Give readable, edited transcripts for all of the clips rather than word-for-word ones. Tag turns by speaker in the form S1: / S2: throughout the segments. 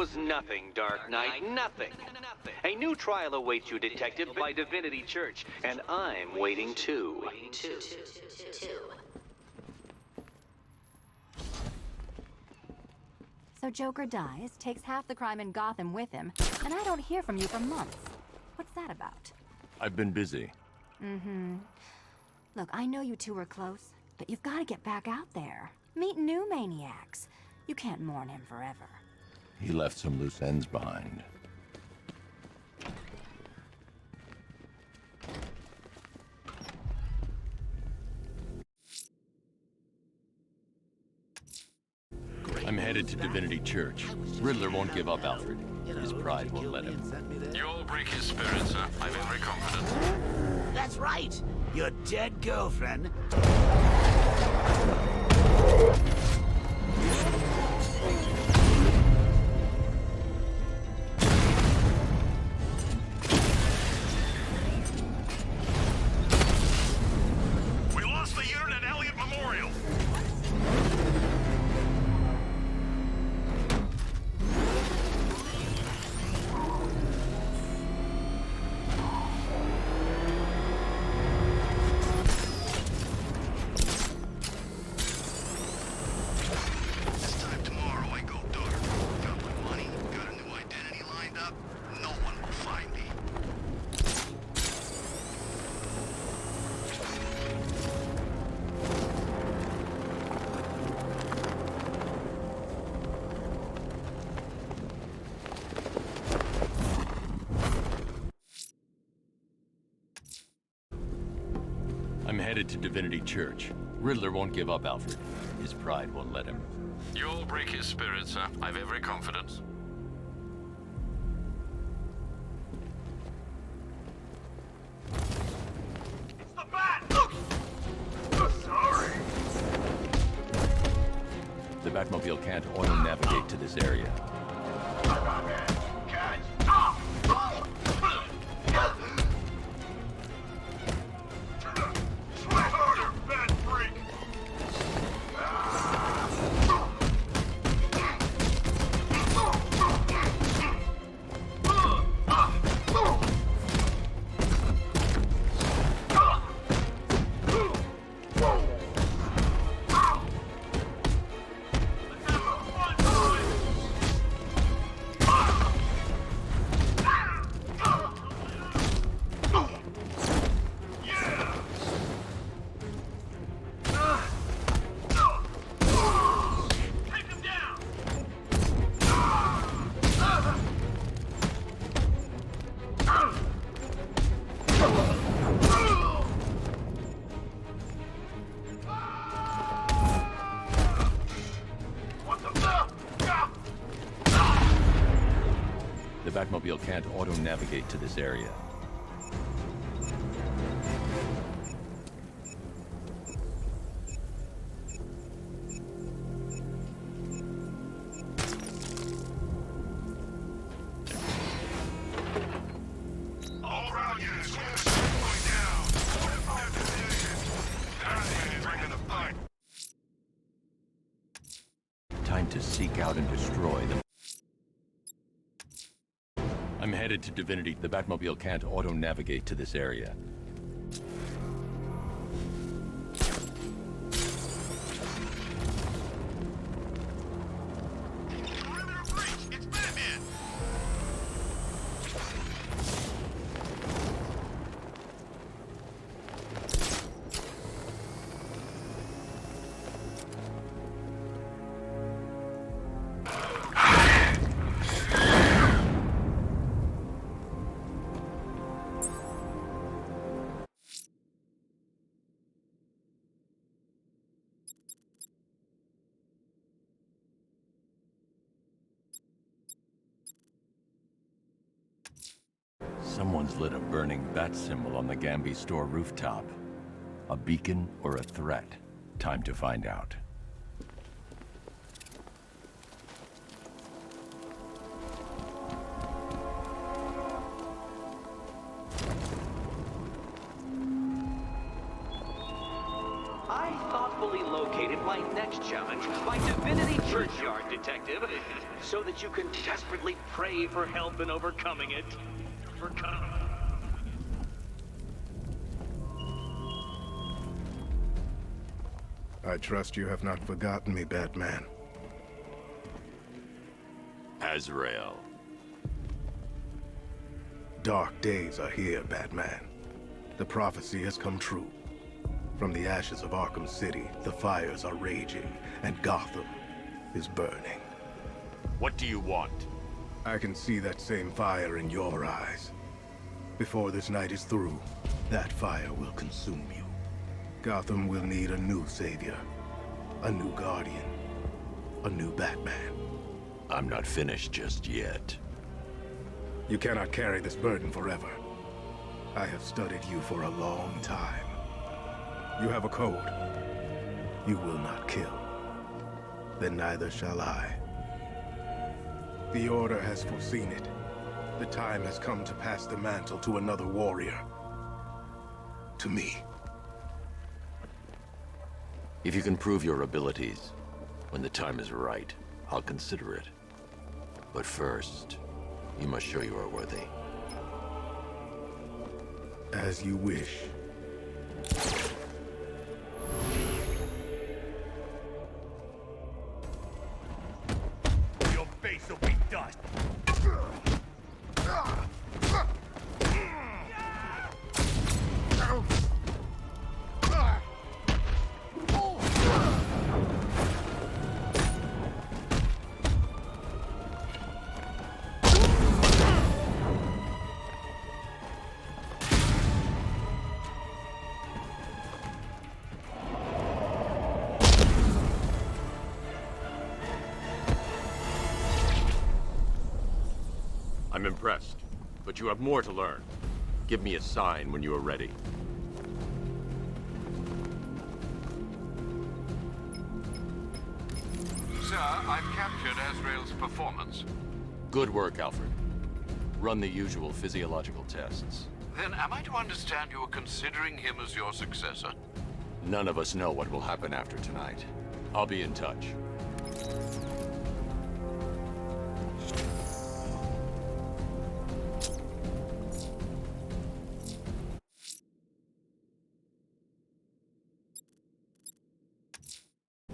S1: was nothing, Dark Knight, nothing. A new trial awaits you, Detective, by Divinity Church, and I'm waiting too.
S2: So Joker dies, takes half the crime in Gotham with him, and I don't hear from you for months. What's that about?
S3: I've been busy.
S2: Look, I know you two were close, but you've got to get back out there. Meet new maniacs. You can't mourn him forever.
S3: He left some loose ends behind. I'm headed to Divinity Church. Riddler won't give up Alfred. His pride won't let him.
S4: You'll break his spirit, sir. I've every confidence.
S5: That's right. Your dead girlfriend.
S4: We lost the unit at Elliott Memorial.
S3: I'm headed to Divinity Church. Riddler won't give up Alfred. His pride won't let him.
S4: You'll break his spirit, sir. I've every confidence. It's the Bat! Sorry!
S3: The Batmobile can't auto-navigate to this area. The Batmobile can't auto-navigate to this area.
S4: All around units, going down. Bringing the fight.
S3: Time to seek out and destroy them. I'm headed to Divinity. The Batmobile can't auto-navigate to this area.
S4: Perimeter breach! It's Batman!
S3: Someone's lit a burning bat symbol on the Gamby store rooftop. A beacon or a threat? Time to find out.
S1: I thought carefully located my next challenge by Divinity Churchyard, Detective, so that you can desperately pray for help in overcoming it.
S6: I trust you have not forgotten me, Batman.
S3: Azrael.
S6: Dark days are here, Batman. The prophecy has come true. From the ashes of Arkham City, the fires are raging, and Gotham is burning.
S3: What do you want?
S6: I can see that same fire in your eyes. Before this night is through, that fire will consume you. Gotham will need a new savior, a new guardian, a new Batman.
S3: I'm not finished just yet.
S6: You cannot carry this burden forever. I have studied you for a long time. You have a code. You will not kill. Then neither shall I. The Order has foreseen it. The time has come to pass the mantle to another warrior. To me.
S3: If you can prove your abilities, when the time is right, I'll consider it. But first, you must show you are worthy.
S6: As you wish.
S3: Your face will be dust. I'm impressed, but you have more to learn. Give me a sign when you are ready.
S4: Sir, I've captured Azrael's performance.
S3: Good work, Alfred. Run the usual physiological tests.
S4: Then am I to understand you are considering him as your successor?
S3: None of us know what will happen after tonight. I'll be in touch.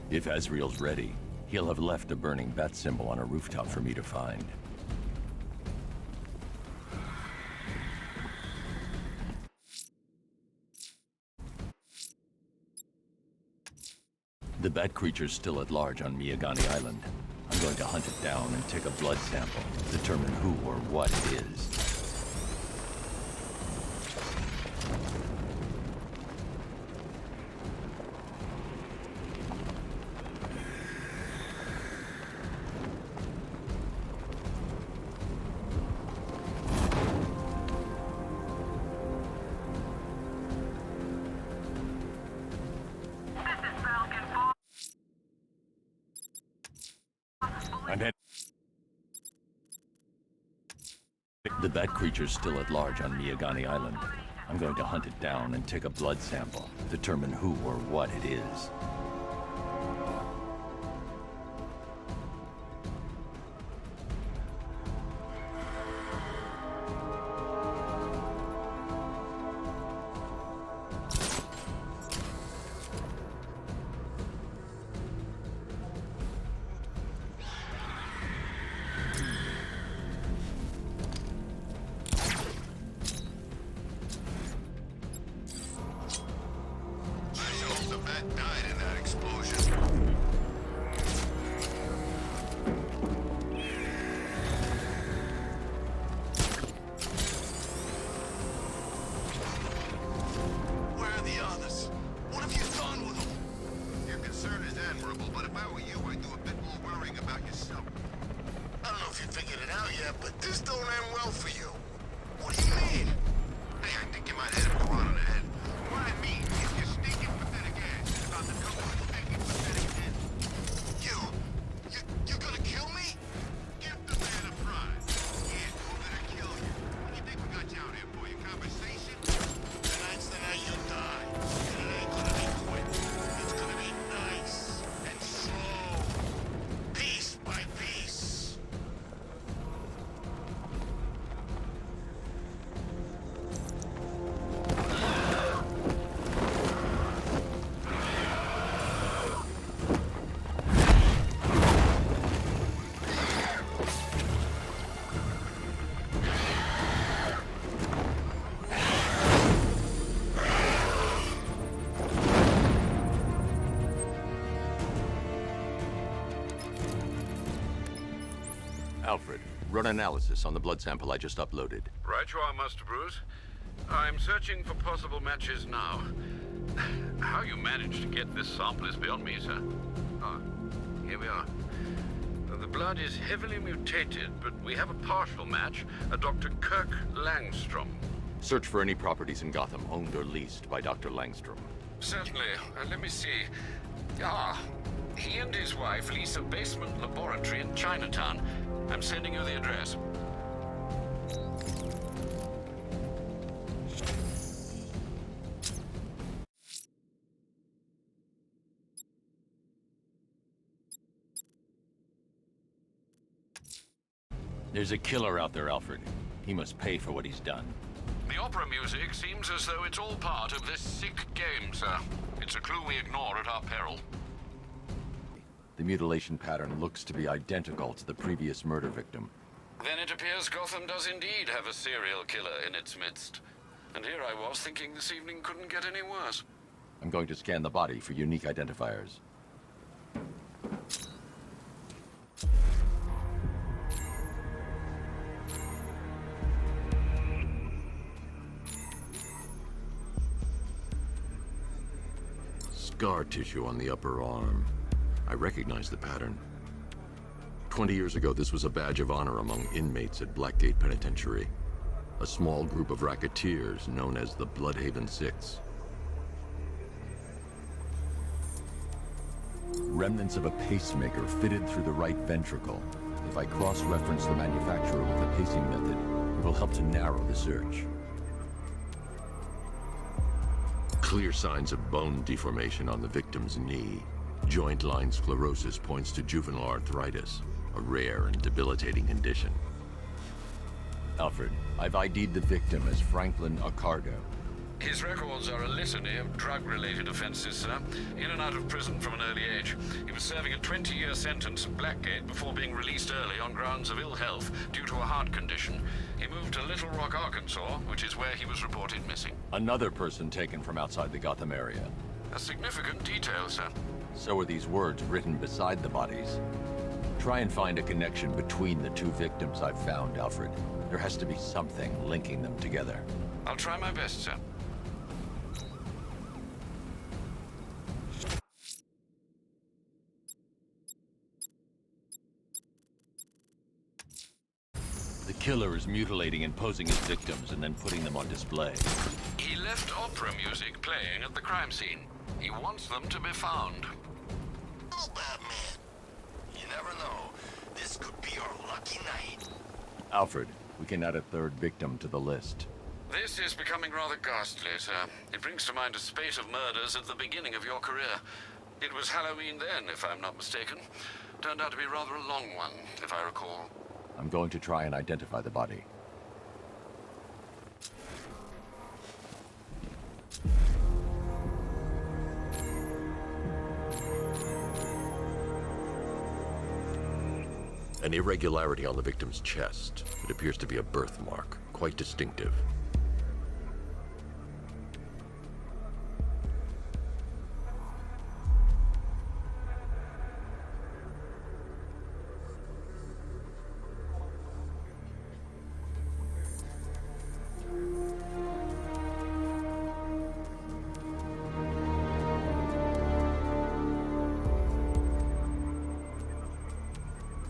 S3: If Azrael's ready, he'll have left a burning bat symbol on a rooftop for me to find. The bat creature's still at large on Miyagani Island. I'm going to hunt it down and take a blood sample, determine who or what it is. The bat creature's still at large on Miyagani Island. I'm going to hunt it down and take a blood sample, determine who or what it is.
S4: Died in that explosion. Where are the others? What have you done with them? Your concern is admirable, but if I were you, I'd do a bit more worrying about yourself. I don't know if you figured it out yet, but this don't end well for you. What do you mean? Hey, I think you might hit him on the head. What I mean is you're stinking pathetic ass about the couple of stinking pathetic head. You're gonna kill me? Give the man a prize. Yeah, we're gonna kill you. What do you think we got you out here for? Your conversation? Tonight's the night you die. And it ain't gonna be quick. It's gonna be
S3: Alfred, run analysis on the blood sample I just uploaded.
S7: Right you are, Master Bruce. I'm searching for possible matches now. How you managed to get this sample is beyond me, sir. Ah, here we are. The blood is heavily mutated, but we have a partial match, a Dr. Kirk Langstrom.
S3: Search for any properties in Gotham owned or leased by Dr. Langstrom.
S7: Certainly. Let me see. Ah, he and his wife lease a basement laboratory in Chinatown. I'm sending you the address.
S3: There's a killer out there, Alfred. He must pay for what he's done.
S7: The opera music seems as though it's all part of this sick game, sir. It's a clue we ignore at our peril.
S3: The mutilation pattern looks to be identical to the previous murder victim.
S7: Then it appears Gotham does indeed have a serial killer in its midst. And here I was thinking this evening couldn't get any worse.
S3: I'm going to scan the body for unique identifiers.
S8: Scar tissue on the upper arm. I recognize the pattern. 20 years ago, this was a badge of honor among inmates at Blackgate Penitentiary. A small group of racketeers known as the Bloodhaven Six.
S3: Remnants of a pacemaker fitted through the right ventricle. If I cross-reference the manufacturer with the pacing method, it will help to narrow the search.
S8: Clear signs of bone deformation on the victim's knee. Joint line sclerosis points to juvenile arthritis, a rare and debilitating condition.
S3: Alfred, I've ID'd the victim as Franklin Accardo.
S7: His records are a litany of drug-related offenses, sir. In and out of prison from an early age. He was serving a 20-year sentence at Blackgate before being released early on grounds of ill health due to a heart condition. He moved to Little Rock, Arkansas, which is where he was reported missing.
S3: Another person taken from outside the Gotham area.
S7: A significant detail, sir.
S3: So are these words written beside the bodies. Try and find a connection between the two victims I've found, Alfred. There has to be something linking them together.
S7: I'll try my best, sir.
S3: The killer is mutilating and posing as victims and then putting them on display.
S7: He left opera music playing at the crime scene. He wants them to be found.
S4: Oh, Batman. You never know. This could be our lucky night.
S3: Alfred, we can add a third victim to the list.
S7: This is becoming rather ghastly, sir. It brings to mind a spate of murders at the beginning of your career. It was Halloween then, if I'm not mistaken. Turned out to be rather a long one, if I recall.
S3: I'm going to try and identify the body.
S8: An irregularity on the victim's chest. It appears to be a birthmark, quite distinctive.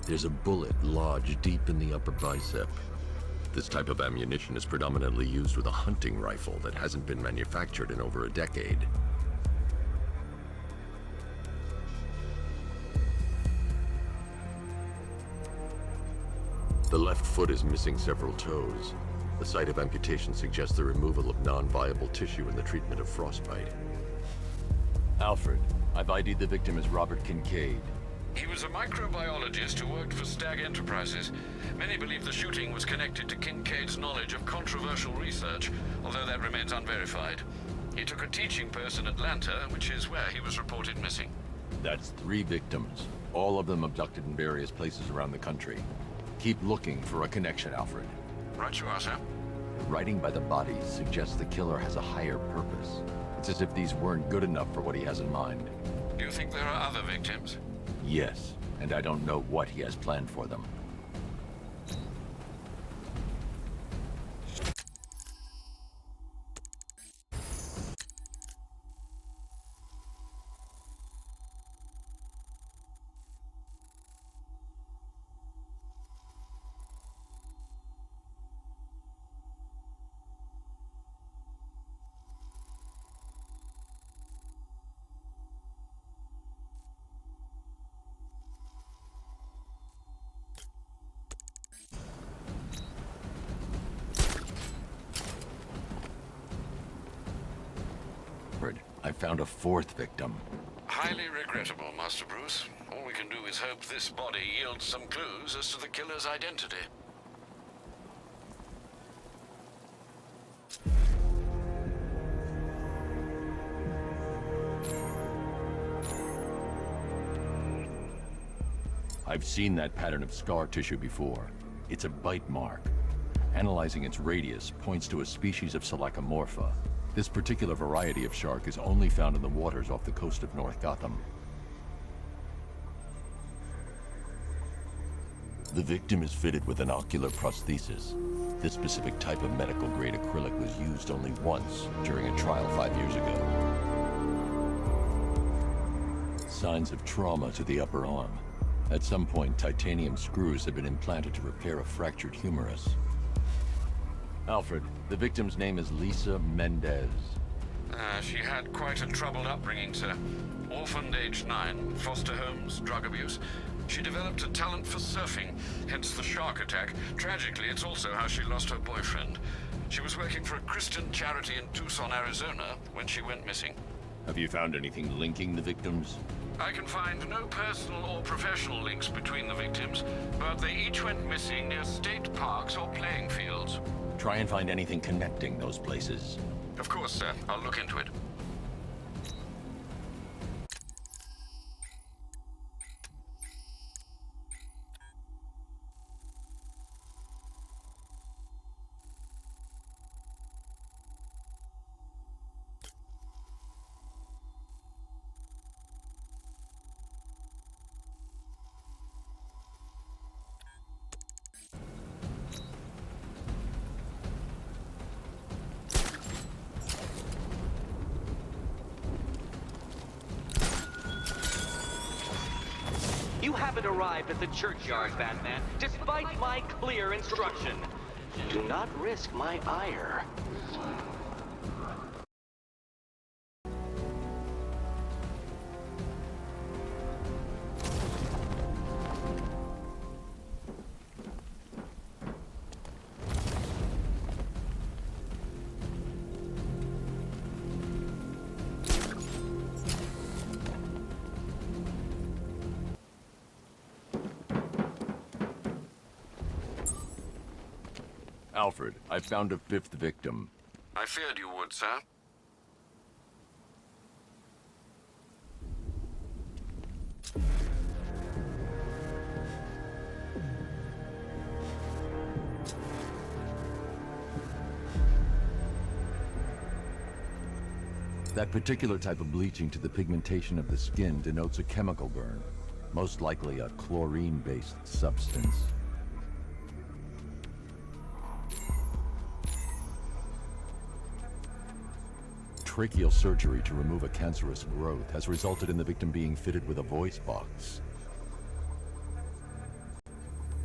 S8: There's a bullet lodged deep in the upper bicep. This type of ammunition is predominantly used with a hunting rifle that hasn't been manufactured in over a decade. The left foot is missing several toes. The site of amputation suggests the removal of non-viable tissue in the treatment of frostbite.
S3: Alfred, I've ID'd the victim as Robert Kincaid.
S7: He was a microbiologist who worked for Stag Enterprises. Many believe the shooting was connected to Kincaid's knowledge of controversial research, although that remains unverified. He took a teaching post in Atlanta, which is where he was reported missing.
S3: That's 3 victims, all of them abducted in various places around the country. Keep looking for a connection, Alfred.
S7: Right you are, sir.
S3: The writing by the bodies suggests the killer has a higher purpose. It's as if these weren't good enough for what he has in mind.
S7: Do you think there are other victims?
S3: Yes, and I don't know what he has planned for them. found a fourth victim.
S7: Highly regrettable, Master Bruce. All we can do is hope this body yields some clues as to the killer's identity.
S3: I've seen that pattern of scar tissue before. It's a bite mark. Analyzing its radius points to a species of Selachomorpha. This particular variety of shark is only found in the waters off the coast of North Gotham. The victim is fitted with an ocular prosthesis. This specific type of medical-grade acrylic was used only once during a trial 5 years ago. Signs of trauma to the upper arm. At some point, titanium screws had been implanted to repair a fractured humerus. Alfred, the victim's name is Lisa Mendez.
S7: She had quite a troubled upbringing, sir. Orphaned aged 9, foster homes, drug abuse. She developed a talent for surfing, hence the shark attack. Tragically, it's also how she lost her boyfriend. She was working for a Christian charity in Tucson, Arizona, when she went missing.
S3: Have you found anything linking the victims?
S7: I can find no personal or professional links between the victims, but they each went missing near state parks or playing fields.
S3: Try and find anything connecting those places.
S7: Of course, sir. I'll look into it.
S1: You haven't arrived at the churchyard, Batman, despite my clear instruction. Do not risk my ire.
S3: Alfred, I found a fifth victim.
S7: I feared you would, sir.
S3: That particular type of bleaching to the pigmentation of the skin denotes a chemical burn, most likely a chlorine-based substance. Tracheal surgery to remove a cancerous growth has resulted in the victim being fitted with a voice box.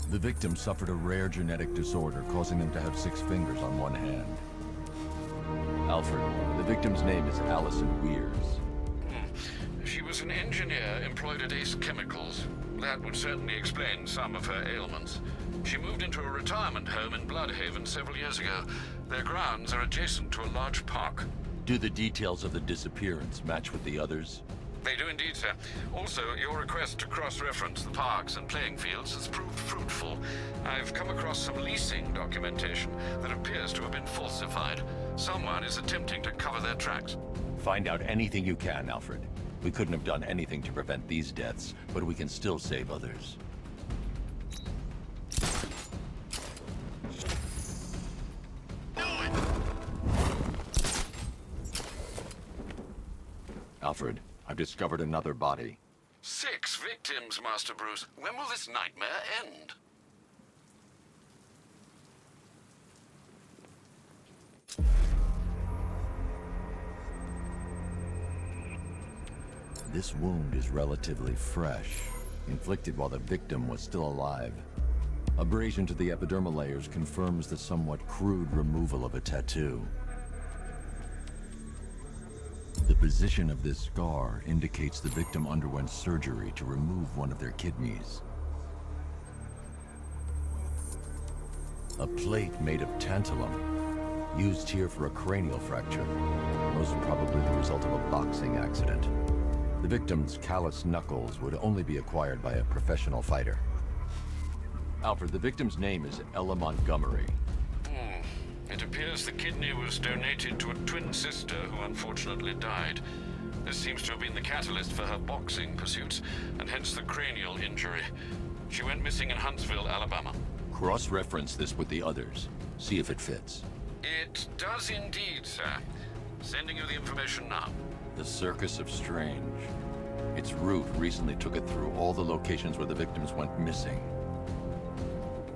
S3: The victim suffered a rare genetic disorder, causing them to have 6 fingers on one hand. Alfred, the victim's name is Allison Weers.
S7: She was an engineer employed at Ace Chemicals. That would certainly explain some of her ailments. She moved into a retirement home in Bloodhaven several years ago. Their grounds are adjacent to a large park.
S3: Do the details of the disappearance match with the others?
S7: They do indeed, sir. Also, your request to cross-reference the parks and playing fields has proved fruitful. I've come across some leasing documentation that appears to have been falsified. Someone is attempting to cover their tracks.
S3: Find out anything you can, Alfred. We couldn't have done anything to prevent these deaths, but we can still save others. Alfred, I've discovered another body.
S7: 6 victims, Master Bruce. When will this nightmare end?
S3: This wound is relatively fresh, inflicted while the victim was still alive. Abrasion to the epidermal layers confirms the somewhat crude removal of a tattoo. The position of this scar indicates the victim underwent surgery to remove one of their kidneys. A plate made of tantalum. used here for a cranial fracture, most probably the result of a boxing accident. The victim's calloused knuckles would only be acquired by a professional fighter. Alfred, the victim's name is Ella Montgomery.
S7: It appears the kidney was donated to a twin sister who unfortunately died. This seems to have been the catalyst for her boxing pursuits, and hence the cranial injury. She went missing in Huntsville, Alabama.
S3: Cross-reference this with the others. See if it fits.
S7: It does indeed, sir. Sending you the information now.
S3: The Circus of Strange. Its route recently took it through all the locations where the victims went missing.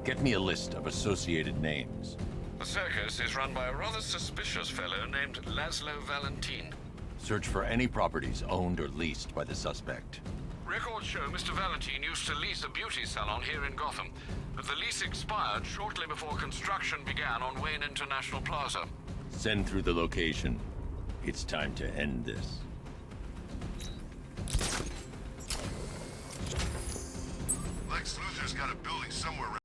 S3: Get me a list of associated names.
S7: The circus is run by a rather suspicious fellow named Laszlo Valentin.
S3: Search for any properties owned or leased by the suspect.
S7: Records show Mr. Valentin used to lease a beauty salon here in Gotham, but the lease expired shortly before construction began on Wayne International Plaza.
S3: Send through the location. It's time to end this.
S4: Lex Luthor's got a building somewhere